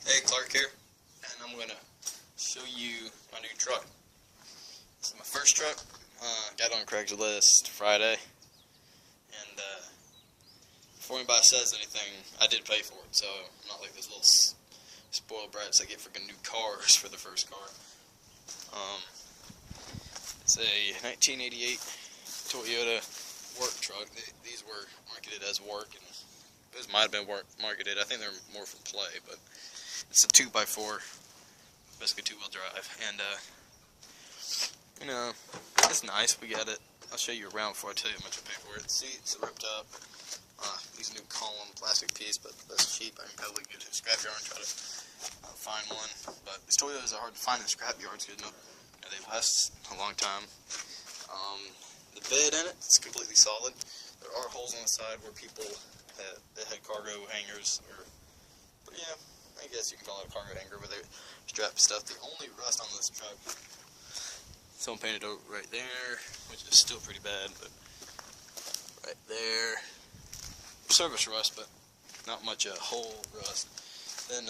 Hey, Clark here, and I'm going to show you my new truck. This is my first truck. Got it on Craigslist Friday, and before anybody says anything, I did pay for it, so I'm not like those little spoiled brats that get freaking new cars for the first car. It's a 1988 Toyota work truck. These were marketed as work, and those might have been marketed. I think they're more for play, but it's a 2x4, basically two-wheel drive, and you know, it's nice. We got it. I'll show you around before I tell you how much I paid for it. Seats are ripped up. These new column plastic piece, but that's cheap. I can probably get to a scrapyard and try to find one. But these Toyotas are hard to find in scrapyards because they last a long time. The bed in it's completely solid. There are holes on the side where people had cargo hangers, but yeah, I guess you can call it a cargo hanger where they strap stuff. The only rust on this truck, someone painted over right there, which is still pretty bad, but right there, surface rust, but not much whole rust. Then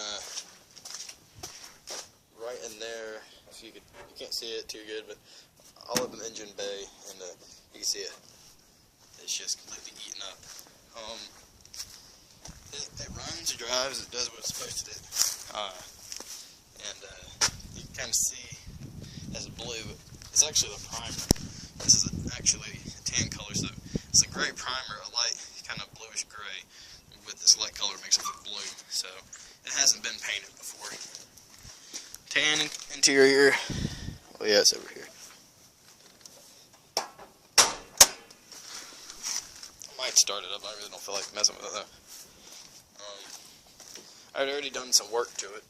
right in there, so you can't see it too good, but all up in the engine bay, and you can see it. It's just completely eaten up. It runs, it drives, it does what it's supposed to do. You can kind of see as blue. It's actually the primer. This is actually a tan color, so it's a gray primer, a light kind of bluish gray, with this light color makes it look blue. So it hasn't been painted before. Tan interior. Oh yeah, it's over here. I might start it up. I really don't feel like messing with it though. I'd already done some work to it,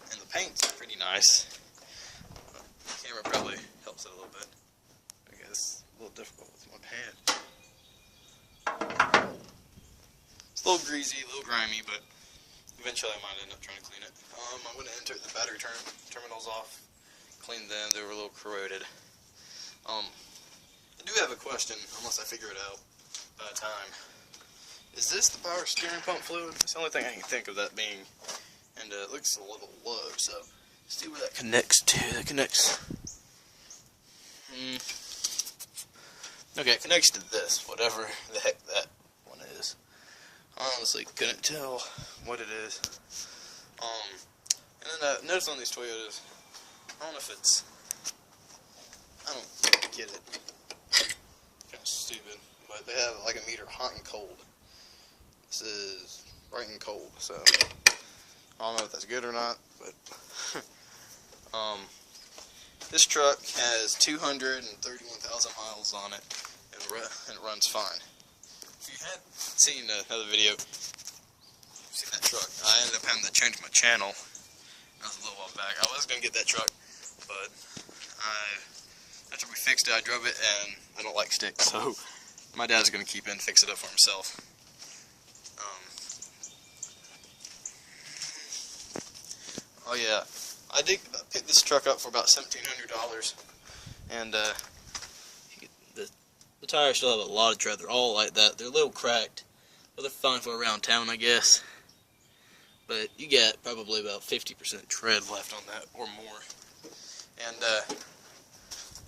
and the paint's pretty nice. The camera probably helps it a little bit. I guess it's a little difficult with my hand. It's a little greasy, a little grimy, but eventually I might end up trying to clean it. I'm going to enter the battery terminals off, clean them. They were a little corroded. I do have a question, unless I figure it out by the time. Is this the power steering pump fluid? It's the only thing I can think of that being. And it looks a little low, so let's see where that connects to. It connects. Okay, it connects to this, whatever the heck that one is. Honestly, couldn't tell what it is. And then notice on these Toyotas, I don't know if it's. I don't get it. Kind of stupid, but they have like a meter hot and cold. This is bright and cold, so I don't know if that's good or not, but this truck has 231,000 miles on it, and it runs fine. If you had seen another video, you've seen that truck. I ended up having to change my channel. That was a little while back. I was going to get that truck, but after we fixed it, I drove it, and I don't like sticks, so my dad's going to keep it and fix it up for himself. Oh yeah, I did pick this truck up for about $1,700, and the tires still have a lot of tread. They're all like that. They're a little cracked, but they're fine for around town, I guess. But you get probably about 50% tread left on that, or more. And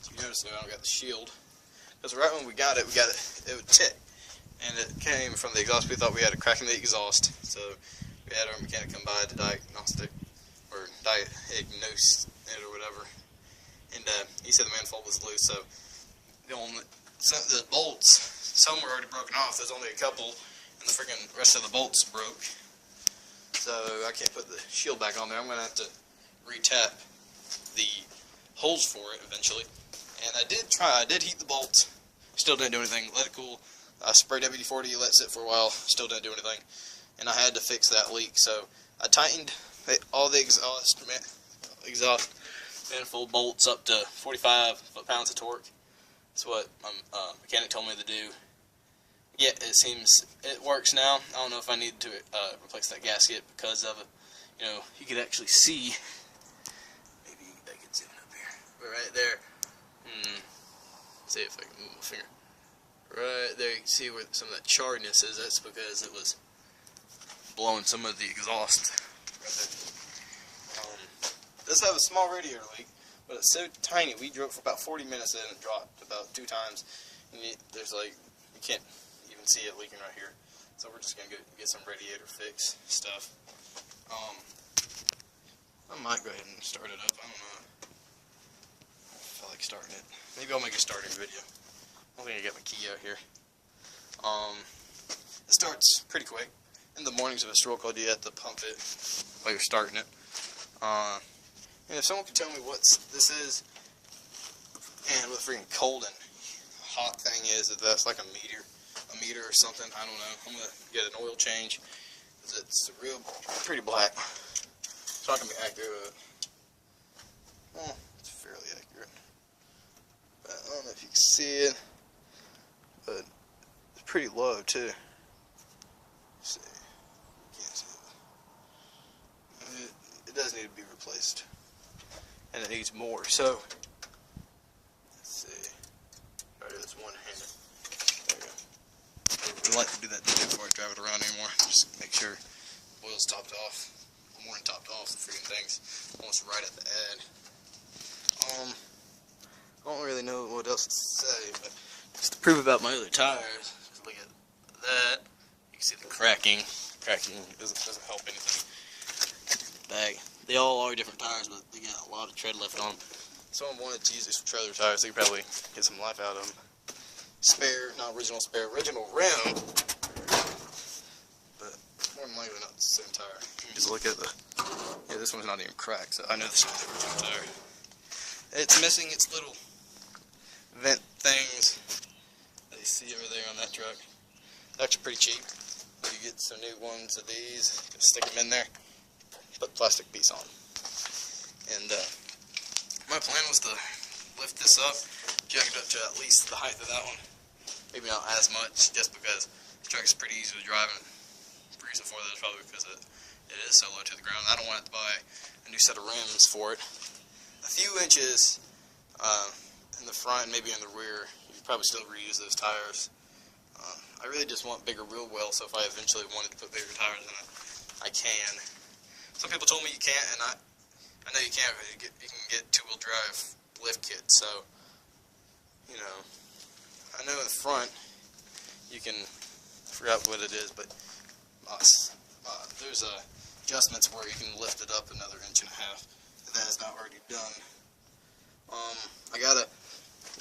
so you notice that I don't got the shield, because right when we got it would tick, and it came from the exhaust. We thought we had a crack in the exhaust, so we had our mechanic come by to diagnose it or whatever, and he said the manifold was loose, so the bolts, some were already broken off. There's only a couple, and the freaking rest of the bolts broke, so I can't put the shield back on there. I'm going to have to re-tap the holes for it eventually, and I did heat the bolts, still didn't do anything. Let it cool. I sprayed WD-40, let it sit for a while, still didn't do anything, and I had to fix that leak, so I tightened all the exhaust manifold bolts up to 45 foot-pounds of torque. That's what my mechanic told me to do. Yeah, it seems it works now. I don't know if I need to replace that gasket because of it. You know, you could actually see. Maybe I can zoom up here. But right there. See if I can move my finger. Right there, you can see where some of that charredness is. That's because it was blowing some of the exhaust right there. It does have a small radiator leak, but it's so tiny. We drove for about 40 minutes and it dropped about 2 times. And there's like, you can't even see it leaking right here. So we're just going to get some radiator fix stuff. I might go ahead and start it up. I don't know. I feel like starting it. Maybe I'll make a starting video. I don't think I got my key out here. It starts pretty quick. In the mornings, if it's real cold, you have to pump it while you're starting it. And if someone could tell me what this is and what the freaking cold and hot thing is, if that's like a meter or something, I don't know. I'm gonna get an oil change. It's pretty black. It's not gonna be accurate, but well, it's fairly accurate. But I don't know if you can see it, but it's pretty low too. Let's see, can't see it. It does need to be replaced, and it needs more. So let's see. Alright, that's one-handed. There you go. I like to do that before I drive it around anymore. Just make sure oil's topped off. More than topped off, the freaking thing's almost right at the end. I don't really know what else to say, but just to prove about my other tires, look at that. You can see the cracking. Cracking doesn't help anything. Back. They all are different tires, but they got a lot of tread left on them. Someone wanted to use these for trailer tires, they could probably get some life out of them. Spare, not original spare, original rim. But more than likely not the same tire. You can just look at the, yeah, this one's not even cracked, so I know this is the original tire. It's missing its little vent things that you see over there on that truck. They're actually pretty cheap. You get some new ones of these, stick them in there, put plastic piece on. And my plan was to lift this up, jack it up to at least the height of that one. Maybe not as much, just because the truck is pretty easy to drive, and the reason for that is probably because it is so low to the ground. I don't want to buy a new set of rims for it. A few inches in the front and maybe in the rear, you could probably still reuse those tires. I really just want bigger wheel wells, so if I eventually wanted to put bigger tires in it, I can. Some people told me you can't, and I know you can't, because you can get two-wheel drive lift kits, so, you know, I know in the front, you can, I forgot what it is, but there's adjustments where you can lift it up another 1.5 inches if that is not already done. I gotta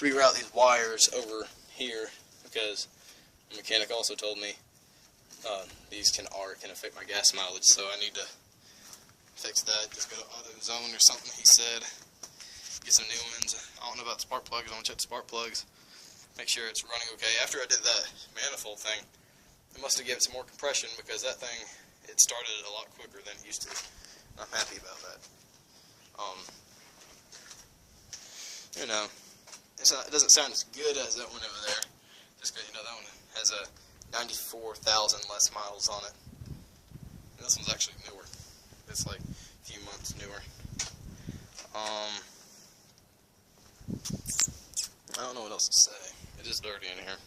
reroute these wires over here because the mechanic also told me these can affect my gas mileage, so I need to fix that. Just go to AutoZone or something, he said. Get some new ones. I don't know about the spark plugs. I'm gonna check the spark plugs, make sure it's running okay. After I did that manifold thing, it must have given some more compression, because that thing, it started a lot quicker than it used to. I'm happy about that. You know, it doesn't sound as good as that one over there, just because, you know, that one has a 94,000 less miles on it. And this one's actually newer. It's like a few months newer. I don't know what else to say. It is dirty in here.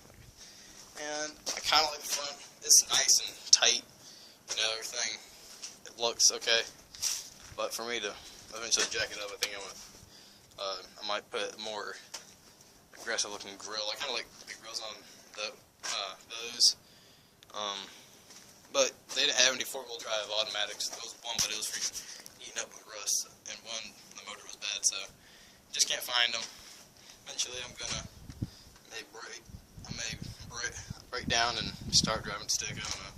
And I kind of like the front. It's nice and tight. You know, everything. It looks okay. But for me to eventually jack it up, I think I might put more aggressive looking grill. I kind of like the grills on those. But they didn't have any 4-wheel drive automatics. There was one, but it was freaking eaten up with rust. And one, the motor was bad, so just can't find them. Eventually I'm gonna break down and start driving stick. I don't know.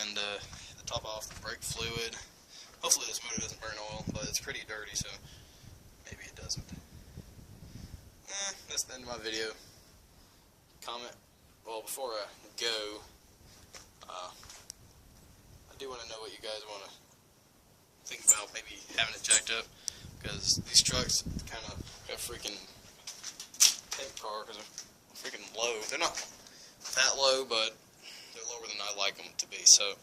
And the top off the brake fluid. Hopefully this motor doesn't burn oil, but it's pretty dirty, so maybe it doesn't. That's the end of my video. Comment. Well, before I go, I do want to know what you guys want to think about maybe having it jacked up, because these trucks kind of got freaking pimp car, because they're freaking low. They're not that low, but they're lower than I like them to be, so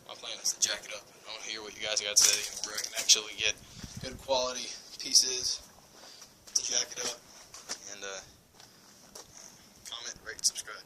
my plan is to jack it up. I want to hear what you guys got to say, where I can actually get good quality pieces to jack it up. And comment, rate, subscribe.